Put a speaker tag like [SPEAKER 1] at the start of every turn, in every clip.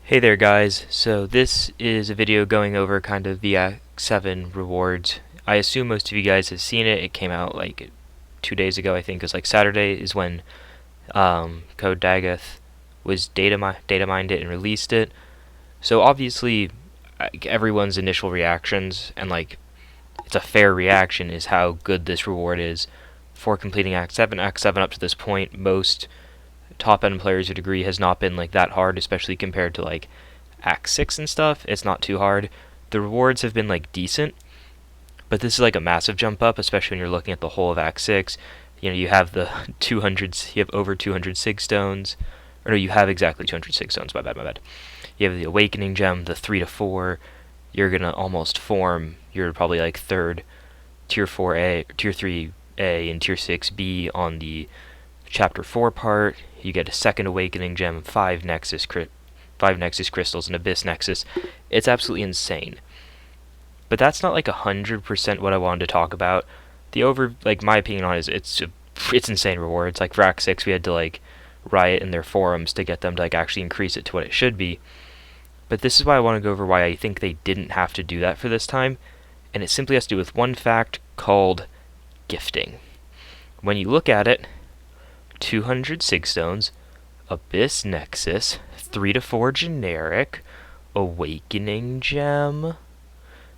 [SPEAKER 1] Hey there guys, so this is a video going over kind of the Act 7 rewards. I assume most of you guys have seen it. It came out like 2 days ago, I think. It was like Saturday is when Code Dagoth was data mined it and released it. So obviously everyone's initial reactions, and like it's a fair reaction, is how good this reward is for completing Act 7. Act 7 up to this point, most top end players would agree has not been like that hard, especially compared to like Act 6 and stuff. It's not too hard. The rewards have been like decent, but this is like a massive jump up, especially when you're looking at the whole of Act 6. You have the 200, you have over 200 sig stones, or no, you have exactly 200 sig stones. My bad. You have the Awakening Gem, the 3 to 4. You're gonna almost form. You're probably like third, tier 4A, tier 3A, and tier 6B on the Chapter 4 part. You get a second Awakening Gem, 5 Nexus crystals, and Abyss Nexus. It's absolutely insane. But that's not like 100% what I wanted to talk about. My opinion on it is it's insane rewards. Like for Act 6, we had to like riot in their forums to get them to like actually increase it to what it should be. But this is why I want to go over why I think they didn't have to do that for this time, and it simply has to do with one fact called gifting. When you look at it, 200 sig stones, Abyss Nexus, 3 to 4 generic, Awakening Gem.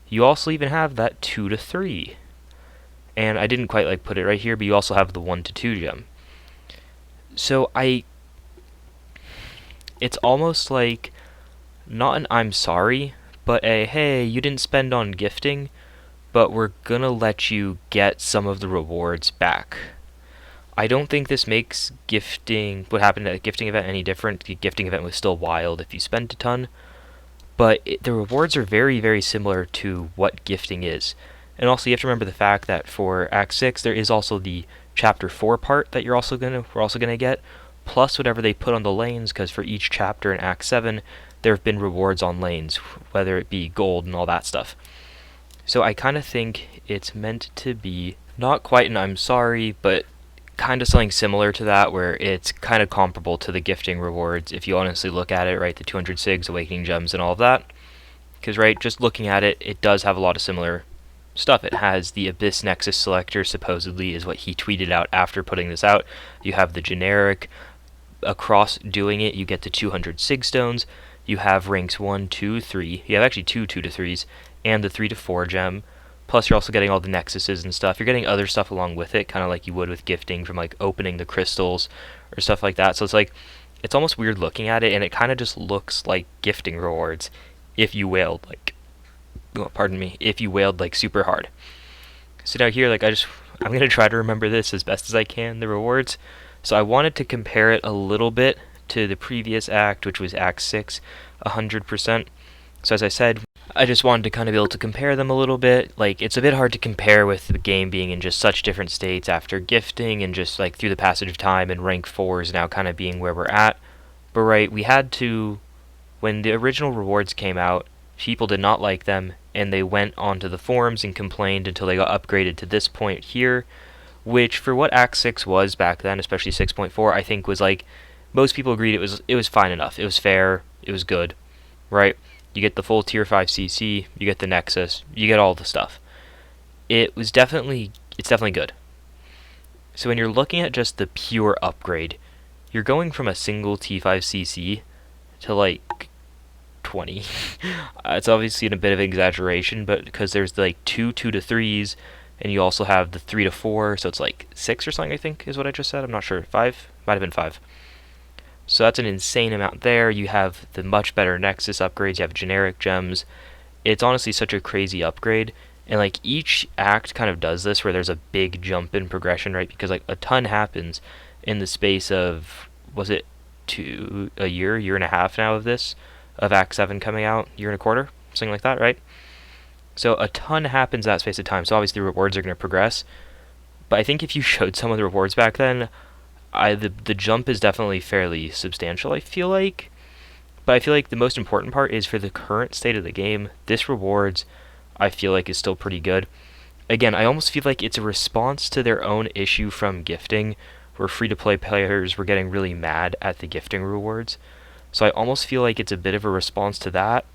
[SPEAKER 1] You also even have that 2 to 3. And I didn't quite like put it right here, but you also have the 1 to 2 gem. So it's almost like not an I'm sorry, but a hey, you didn't spend on gifting, but we're gonna let you get some of the rewards back. I don't think this makes what happened at a gifting event any different. The gifting event was still wild if you spent a ton, but the rewards are very, very similar to what gifting is. And also, you have to remember the fact that for Act 6, there is also the Chapter 4 part that we're also gonna get, plus whatever they put on the lanes, because for each chapter in Act 7, there have been rewards on lanes, whether it be gold and all that stuff. So I kind of think it's meant to be not quite an I'm sorry, but kind of something similar to that, where it's kind of comparable to the gifting rewards if you honestly look at it, right? The 200 sigs, Awakening Gems, and all of that. Because, right, just looking at it, it does have a lot of similar stuff. It has the Abyss Nexus selector, supposedly, is what he tweeted out after putting this out. You have the generic. Across doing it, you get the 200 sig stones. You have ranks 1, 2, 3. You have actually two 2 to 3s, and the 3 to 4 gem. Plus, you're also getting all the nexuses and stuff. You're getting other stuff along with it, kind of like you would with gifting from like opening the crystals or stuff like that. So it's almost weird looking at it, and it kind of just looks like gifting rewards if you wailed if you wailed like super hard. So now here, I'm gonna try to remember this as best as I can, the rewards. So I wanted to compare it a little bit to the previous act, which was Act 6, 100%. So as I said, I just wanted to kind of be able to compare them a little bit. Like, it's a bit hard to compare with the game being in just such different states after gifting and just like through the passage of time, and rank 4 is now kind of being where we're at. But right, we had to, when the original rewards came out, people did not like them, and they went onto the forums and complained until they got upgraded to this point here, which for what Act 6 was back then, especially 6.4, I think was like, most people agreed it was fine enough. It was fair, it was good, right? You get the full tier 5 CC, you get the Nexus, you get all the stuff. It's definitely good. So when you're looking at just the pure upgrade, you're going from a single T5 CC to like 20. It's obviously a bit of an exaggeration, but because there's like two 2 to 3s, and you also have the 3 to 4, so it's like 6 or something, I think is what I just said. I'm not sure. 5? Might have been 5. So that's an insane amount there. You have the much better Nexus upgrades. You have generic gems. It's honestly such a crazy upgrade. And like each act kind of does this, where there's a big jump in progression, right? Because like a ton happens in the space of, was it a year and a half now of this, of Act 7 coming out, year and a quarter, something like that, right? So a ton happens that space of time. So obviously the rewards are going to progress. But I think if you showed some of the rewards back then, the jump is definitely fairly substantial, I feel like. But I feel like the most important part is for the current state of the game, this rewards, I feel like, is still pretty good. Again, I almost feel like it's a response to their own issue from gifting, where free-to-play players were getting really mad at the gifting rewards. So I almost feel like it's a bit of a response to that.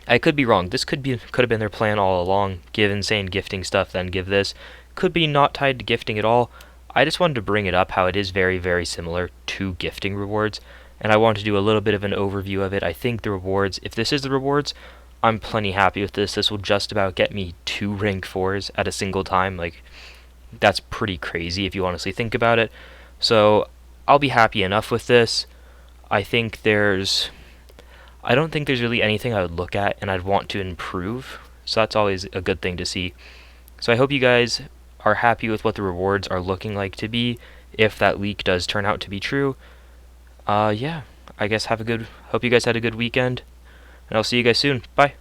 [SPEAKER 1] I could be wrong. This could have been their plan all along. Give insane gifting stuff, then give this. Could be not tied to gifting at all. I just wanted to bring it up how it is very, very similar to gifting rewards, and I want to do a little bit of an overview of it. I think the rewards, if this is the rewards, I'm plenty happy with this. This will just about get me 2 rank 4s at a single time. Like, that's pretty crazy if you honestly think about it. So I'll be happy enough with this. I think there's I don't think there's really anything I would look at and I'd want to improve. So that's always a good thing to see. So I hope you guys are happy with what the rewards are looking like to be if that leak does turn out to be true. Yeah, I guess hope you guys had a good weekend, and I'll see you guys soon. Bye.